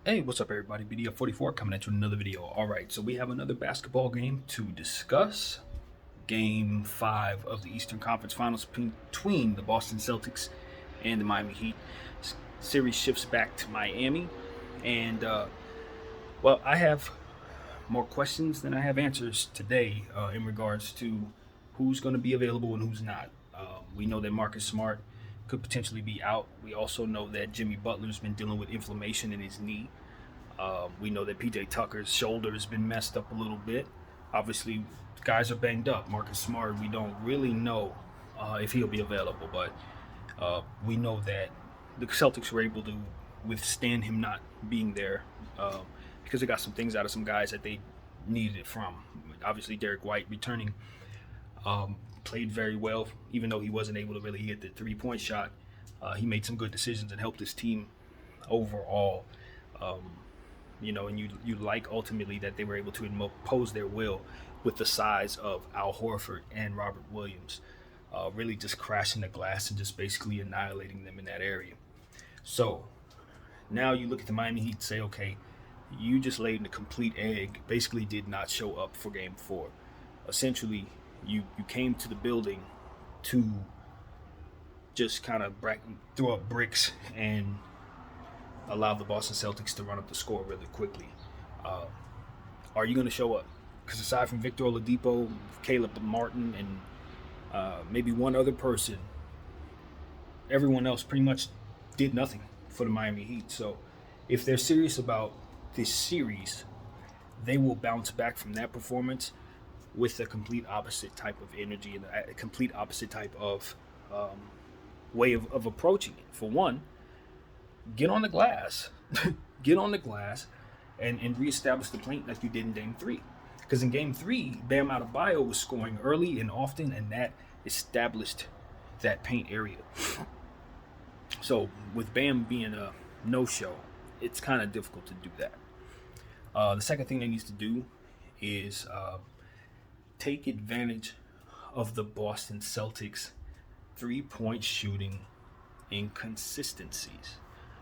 Hey, what's up, everybody? BDF44 coming at you with another video. All right, so we have another basketball game to discuss. Game 5 of the Eastern Conference Finals between the Boston Celtics and the Miami Heat. Series shifts back to Miami, and well, I have more questions than I have answers today in regards to who's going to be available and who's not. We know that Marcus Smart could potentially be out. We also know that Jimmy Butler's been dealing with inflammation in his knee. We know that PJ Tucker's shoulder has been messed up a little bit. Obviously, guys are banged up. Marcus Smart, we don't really know if he'll be available, but we know that the Celtics were able to withstand him not being there because they got some things out of some guys that they needed it from. Obviously, Derek White returning played very well, even though he wasn't able to really hit the 3-point shot. He made some good decisions and helped his team overall. And you like ultimately that they were able to impose their will with the size of Al Horford and Robert Williams, really just crashing the glass and just basically annihilating them in that area. So now you look at the Miami Heat and say, okay, you just laid in a complete egg, basically did not show up for game 4. Essentially, you came to the building to just kind of throw up bricks and allow the Boston Celtics to run up the score really quickly. Are you going to show up? Because aside from Victor Oladipo, Caleb Martin, and maybe one other person, everyone else pretty much did nothing for the Miami Heat. So if they're serious about this series, they will bounce back from that performance with a complete opposite type of energy and a complete opposite type of way of approaching it. For one, get on the glass. Get on the glass and reestablish the paint like you did in Game 3. Because in Game 3, Bam Adebayo was scoring early and often, and that established that paint area. So with Bam being a no-show, it's kind of difficult to do that. The second thing they need to do is take advantage of the Boston Celtics' three-point shooting inconsistencies.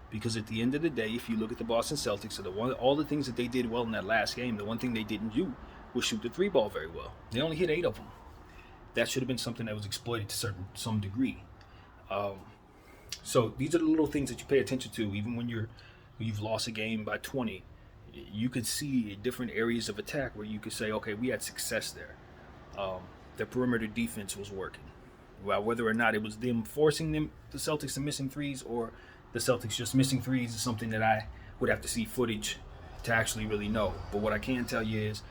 Because at the end of the day, if you look at the Boston Celtics, all the things that they did well in that last game, the one thing they didn't do was shoot the three ball very well. They only hit 8 of them. That should have been something that was exploited to some degree. So these are the little things that you pay attention to, even when you've lost a game by 20. You could see different areas of attack where you could say, okay, we had success there. Their perimeter defense was working. Well, whether or not it was them forcing the Celtics to missing threes or the Celtics just missing threes is something that I would have to see footage to actually really know. But what I can tell you is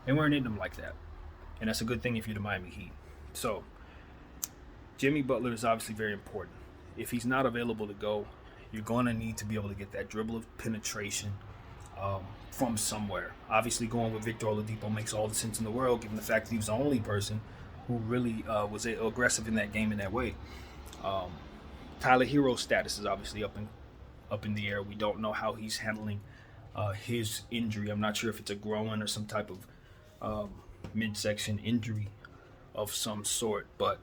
they weren't in them like that. And that's a good thing if you're the Miami Heat. So Jimmy Butler is obviously very important. If he's not available to go, you're going to need to be able to get that dribble of penetration from somewhere. Obviously, going with Victor Oladipo makes all the sense in the world, given the fact that he was the only person who really was aggressive in that game in that way. Tyler Hero's status is obviously up in the air. We don't know how he's handling his injury. I'm not sure if it's a groin or some type of midsection injury of some sort. But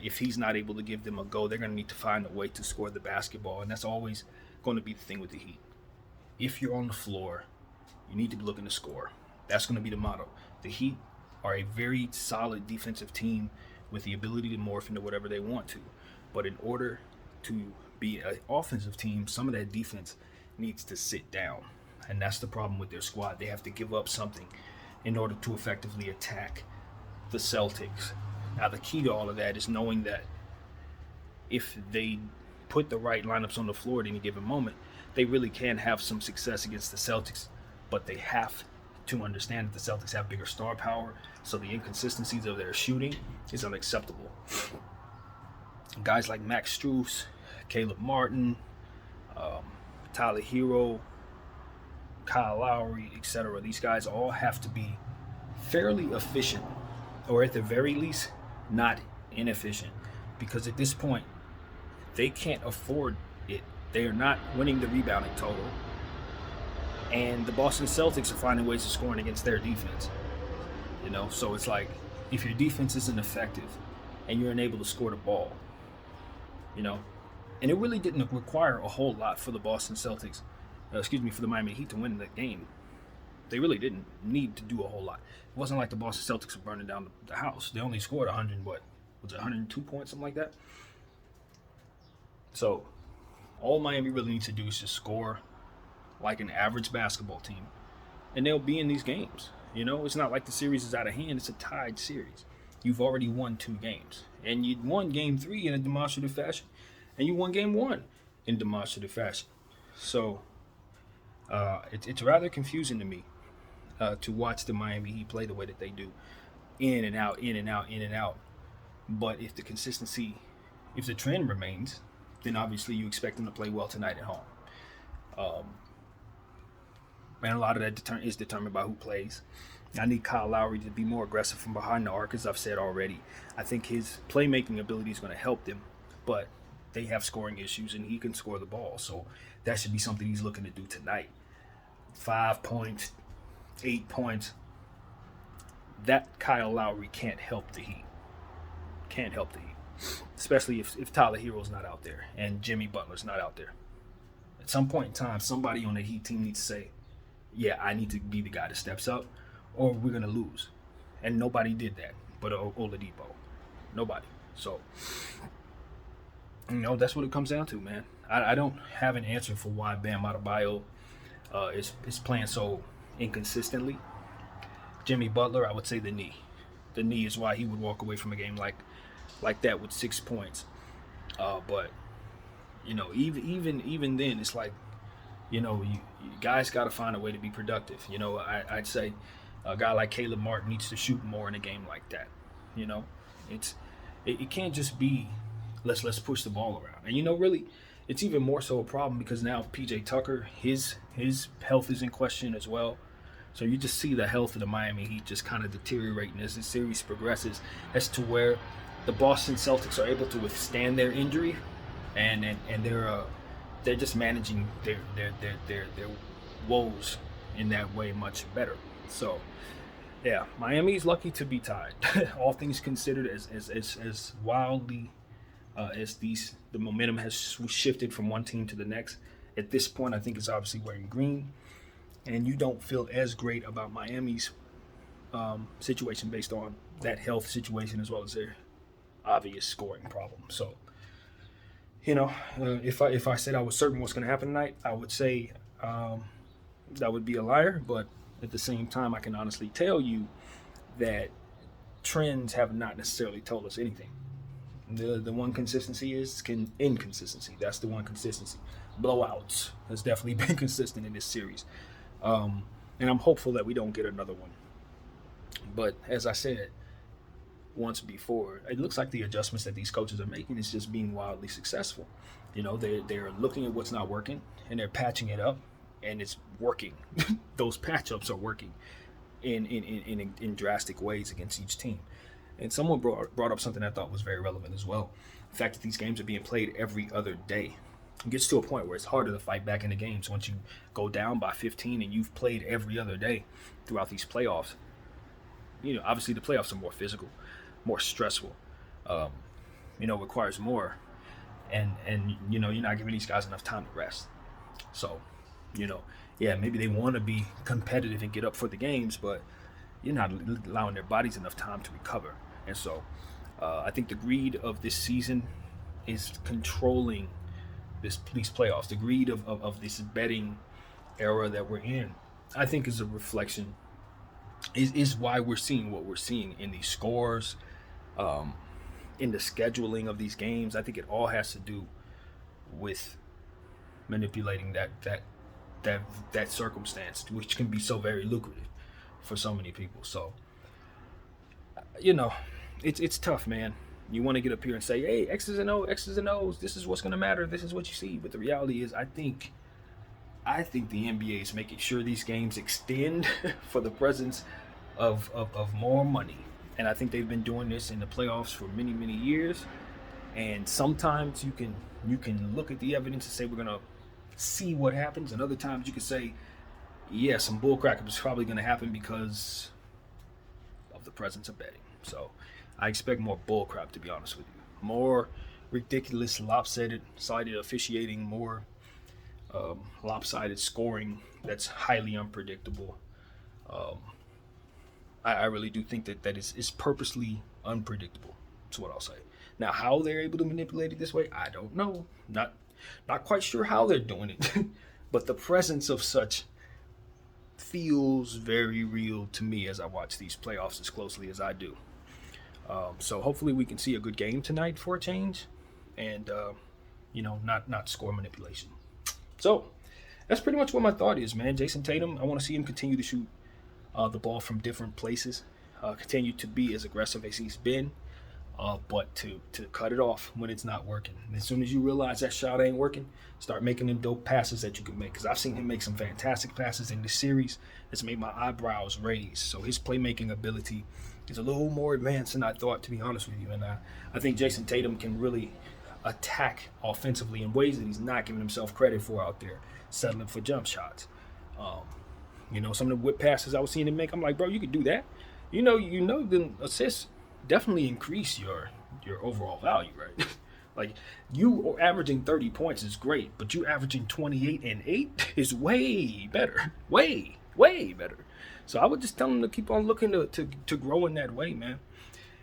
if he's not able to give them a go, they're going to need to find a way to score the basketball. And that's always going to be the thing with the Heat. If you're on the floor, you need to be looking to score. That's going to be the motto. The Heat are a very solid defensive team with the ability to morph into whatever they want to. But in order to be an offensive team, some of that defense needs to sit down. And that's the problem with their squad. They have to give up something in order to effectively attack the Celtics. Now, the key to all of that is knowing that if they put the right lineups on the floor at any given moment, they really can have some success against the Celtics. But they have to understand that the Celtics have bigger star power, so the inconsistencies of their shooting is unacceptable. Guys like Max Strus, Caleb Martin, Tyler Hero, Kyle Lowry, etc. These guys all have to be fairly efficient, or at the very least, not inefficient. Because at this point, they can't afford it. They are not winning the rebounding total. And the Boston Celtics are finding ways of scoring against their defense. So it's like, if your defense isn't effective and you're unable to score the ball, and it really didn't require a whole lot for the Boston Celtics for the Miami Heat to win the game. They really didn't need to do a whole lot. It wasn't like the Boston Celtics were burning down the house. They only scored 100, what was it, 102 points, something like that. So all Miami really needs to do is just score like an average basketball team, and they'll be in these games. It's not like the series is out of hand. It's a tied series. You've already won 2 games, and you won game 3 in a demonstrative fashion, and you won game 1 in demonstrative fashion. So it's rather confusing to me to watch the Miami Heat play the way that they do, in and out, in and out, in and out. But if the trend remains, then obviously you expect them to play well tonight at home. And a lot of that is determined by who plays. I need Kyle Lowry to be more aggressive from behind the arc, as I've said already. I think his playmaking ability is going to help them, but they have scoring issues, and he can score the ball. So that should be something he's looking to do tonight. 5 points, 8 points. That Kyle Lowry can't help the Heat. Can't help the Heat. Especially if Tyler Hero's not out there and Jimmy Butler's not out there. At some point in time, somebody on the Heat team needs to say, yeah, I need to be the guy that steps up, or we're going to lose. And nobody did that but Oladipo. Nobody. So, that's what it comes down to, man. I don't have an answer for why Bam Adebayo is playing so inconsistently. Jimmy Butler, I would say the knee. The knee is why he would walk away from a game like that with 6 points. But even then, it's like, you guys got to find a way to be productive. I'd say a guy like Caleb Martin needs to shoot more in a game like that. It can't just be let's push the ball around. And really, it's even more so a problem because now PJ Tucker, his health is in question as well. So you just see the health of the Miami Heat just kind of deteriorating as the series progresses, as to where the Boston Celtics are able to withstand their injury, and they're just managing their woes in that way much better. So yeah, Miami's lucky to be tied. All things considered, as wildly as the momentum has shifted from one team to the next. At this point, I think it's obviously wearing green, and you don't feel as great about Miami's situation based on that health situation as well as their obvious scoring problem. So, if I said I was certain what's going to happen tonight, I would say that would be a liar. But at the same time, I can honestly tell you that trends have not necessarily told us anything. The one consistency is inconsistency. That's the one consistency. Blowouts has definitely been consistent in this series. And I'm hopeful that we don't get another one. But as I said once before, it looks like the adjustments that these coaches are making is just being wildly successful. They're looking at what's not working and they're patching it up, and it's working. Those patch-ups are working in drastic ways against each team. And someone brought up something I thought was very relevant as well. The fact that these games are being played every other day. It gets to a point where it's harder to fight back in the games once you go down by 15 and you've played every other day throughout these playoffs. Obviously the playoffs are more physical, more stressful, requires more. And you're not giving these guys enough time to rest. So, maybe they want to be competitive and get up for the games, but you're not allowing their bodies enough time to recover. And so I think the greed of this season is controlling these playoffs. The greed of this betting era that we're in, I think, is a reflection, is why we're seeing what we're seeing in these scores, in the scheduling of these games. I think it all has to do with manipulating that circumstance, which can be so very lucrative for so many people. So, it's tough, man. You want to get up here and say, hey, X's and O's, this is what's going to matter, this is what you see. But the reality is, I think the NBA is making sure these games extend for the presence of more money. And I think they've been doing this in the playoffs for many, many years. And sometimes you can look at the evidence and say we're going to see what happens. And other times you can say, yeah, some bullcrap is probably going to happen because of the presence of betting. So I expect more bullcrap, to be honest with you. More ridiculous, lopsided officiating, more lopsided scoring that's highly unpredictable. I really do think that is purposely unpredictable. That's what I'll say. Now, how they're able to manipulate it this way, I don't know. Not quite sure how they're doing it, but the presence of such feels very real to me as I watch these playoffs as closely as I do. So hopefully we can see a good game tonight for a change, and not score manipulation. So that's pretty much what my thought is, man. Jayson Tatum, I want to see him continue to shoot the ball from different places, continue to be as aggressive as he's been, but to cut it off when it's not working. And as soon as you realize that shot ain't working, start making them dope passes that you can make. Because I've seen him make some fantastic passes in this series that's made my eyebrows raise. So his playmaking ability is a little more advanced than I thought, to be honest with you. And I think Jayson Tatum can really attack offensively in ways that he's not giving himself credit for out there, settling for jump shots. Some of the whip passes I was seeing him make, I'm like, bro, you could do that. The assists definitely increase your overall value, right? Like, you averaging 30 points is great, but you averaging 28 and 8 is way better. Way better. So I would just tell him to keep on looking to grow in that way, man.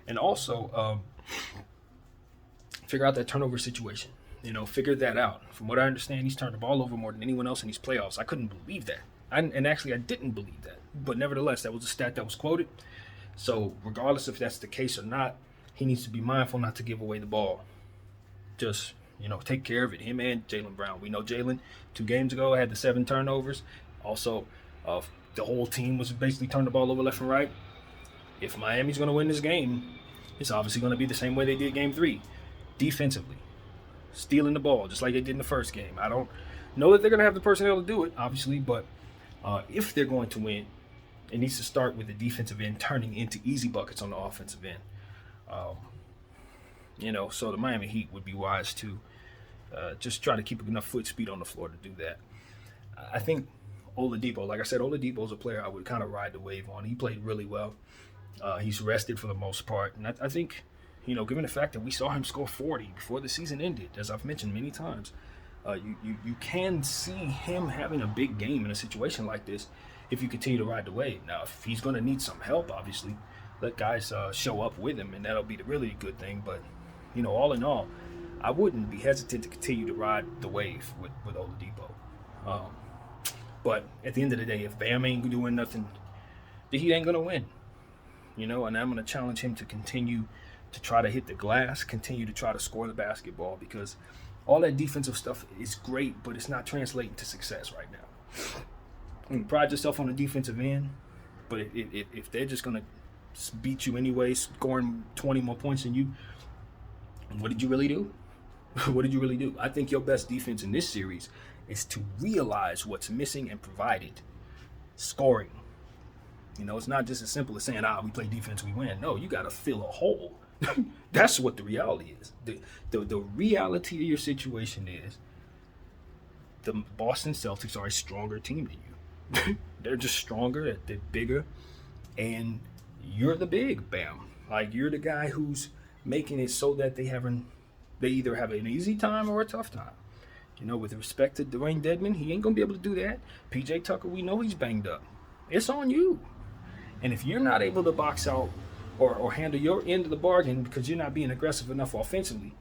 And also, figure out that turnover situation. Figure that out. From what I understand, he's turned the ball over more than anyone else in these playoffs. I couldn't believe that. And actually, I didn't believe that. But nevertheless, that was a stat that was quoted. So regardless if that's the case or not, he needs to be mindful not to give away the ball. Just, take care of it. Him and Jaylen Brown. We know Jaylen 2 games ago had the 7 turnovers. Also, the whole team was basically turning the ball over left and right. If Miami's going to win this game, it's obviously going to be the same way they did game 3. Defensively. Stealing the ball, just like they did in the first game. I don't know that they're going to have the personnel to do it, obviously, but if they're going to win, it needs to start with the defensive end turning into easy buckets on the offensive end. So the Miami Heat would be wise to just try to keep enough foot speed on the floor to do that. I think Oladipo, like I said, Oladipo is a player I would kind of ride the wave on. He played really well. He's rested for the most part. And I think, given the fact that we saw him score 40 before the season ended, as I've mentioned many times, you can see him having a big game in a situation like this if you continue to ride the wave. Now, if he's going to need some help, obviously, let guys show up with him, and that'll be the really good thing. But, all in all, I wouldn't be hesitant to continue to ride the wave with Oladipo. But at the end of the day, if Bam ain't doing nothing, the Heat ain't going to win. And I'm going to challenge him to continue to try to hit the glass, continue to try to score the basketball, because all that defensive stuff is great, but it's not translating to success right now. You can pride yourself on the defensive end, but if they're just going to beat you anyway, scoring 20 more points than you, what did you really do? What did you really do? I think your best defense in this series is to realize what's missing and provide it. Scoring. It's not just as simple as saying, we play defense, we win. No, you got to fill a hole. That's what the reality is. The reality of your situation is the Boston Celtics are a stronger team than you. They're just stronger, they're bigger, and you're the big Bam. Like, you're the guy who's making it so that they either have an easy time or a tough time. With respect to Dwayne Dedmon, he ain't going to be able to do that. PJ Tucker, we know he's banged up. It's on you. And if you're not able to box out or handle your end of the bargain because you're not being aggressive enough offensively,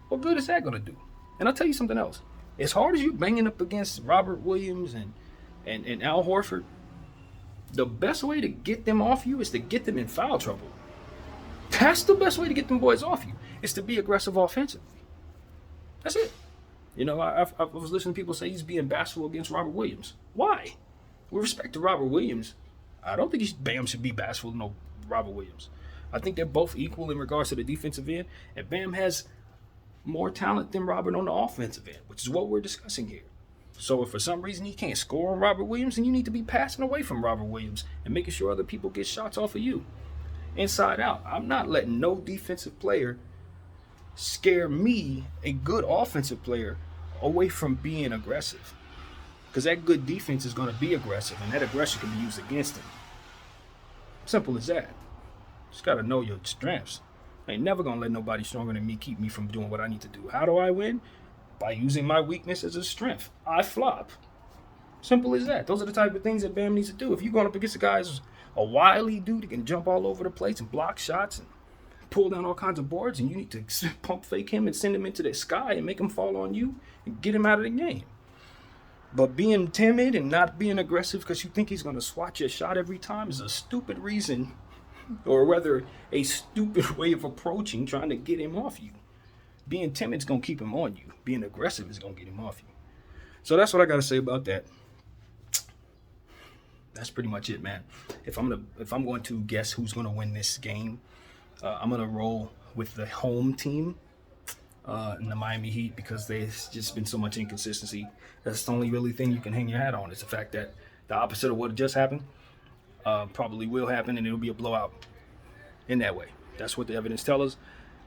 what good is that going to do? And I'll tell you something else. As hard as you banging up against Robert Williams and Al Horford, the best way to get them off you is to get them in foul trouble. That's the best way to get them boys off you, is to be aggressive offensively. That's it. I was listening to people say he's being bashful against Robert Williams. Why? With respect to Robert Williams, I don't think Bam should be bashful no Robert Williams. I think they're both equal in regards to the defensive end, and Bam has more talent than Robert on the offensive end, which is what we're discussing here. So if for some reason he can't score on Robert Williams, then you need to be passing away from Robert Williams and making sure other people get shots off of you. Inside out. I'm not letting no defensive player scare me, a good offensive player, away from being aggressive. Because that good defense is going to be aggressive, and that aggression can be used against him. Simple as that. Just got to know your strengths. I ain't never going to let nobody stronger than me keep me from doing what I need to do. How do I win? by using my weakness as a strength. I flop. Simple as that. Those are the type of things that Bam needs to do. If you're going up against a guy who's a wily dude who can jump all over the place and block shots and pull down all kinds of boards, and you need to pump fake him and send him into the sky and make him fall on you and get him out of the game. But being timid and not being aggressive because you think he's going to swat your shot every time is a stupid reason, or rather a stupid way of approaching trying to get him off you. Being timid is going to keep him on you. Being aggressive is going to get him off you. So that's what I got to say about that. That's pretty much it, man. If I'm going to guess who's going to win this game, I'm going to roll with the home team in the Miami Heat, because there's just been so much inconsistency. That's the only really thing you can hang your hat on, is the fact that the opposite of what just happened probably will happen, and it'll be a blowout in that way. That's what the evidence tells us.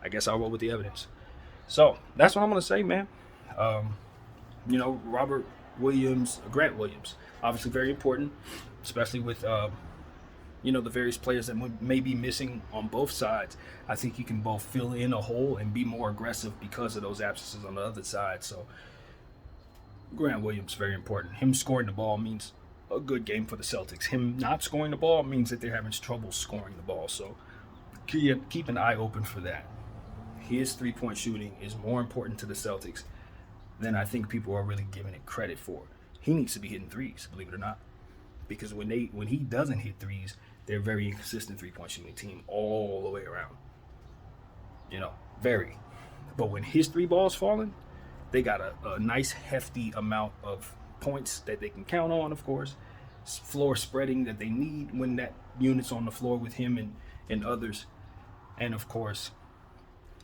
I guess I'll roll with the evidence. So that's what I'm going to say, man. Grant Williams, obviously very important, especially with, the various players that may be missing on both sides. I think he can both fill in a hole and be more aggressive because of those absences on the other side. So Grant Williams, very important. Him scoring the ball means a good game for the Celtics. Him not scoring the ball means that they're having trouble scoring the ball. So keep an eye open for that. His three-point shooting is more important to the Celtics than I think people are really giving it credit for. He needs to be hitting threes, believe it or not. Because when he doesn't hit threes, they're a very inconsistent three-point shooting team all the way around. Very. But when his three balls falling, they got a nice hefty amount of points that they can count on, of course. Floor spreading that they need when that unit's on the floor with him and others. And of course,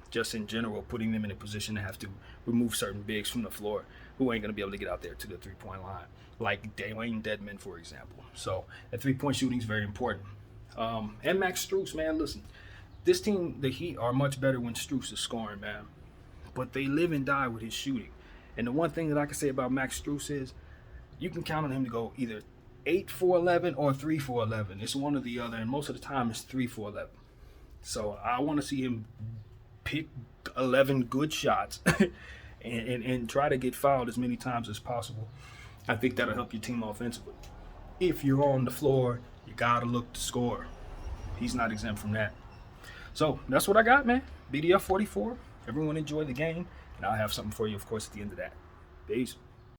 just in general, putting them in a position to have to remove certain bigs from the floor who ain't going to be able to get out there to the three-point line, like Dwayne Dedmon, for example. So that three-point shooting is very important. And Max Strus, man, listen, this team, the Heat, are much better when Strus is scoring, man. But they live and die with his shooting. And the one thing that I can say about Max Strus is you can count on him to go either 8 for 11 or 3 for 11. It's one or the other, and most of the time it's 3 for 11. So I want to see him pick 11 good shots and try to get fouled as many times as possible. I think that'll help your team offensively. If you're on the floor, you got to look to score. He's not exempt from that. So that's what I got, man. BDF 44. Everyone enjoy the game, and I'll have something for you, of course, at the end of that. Peace.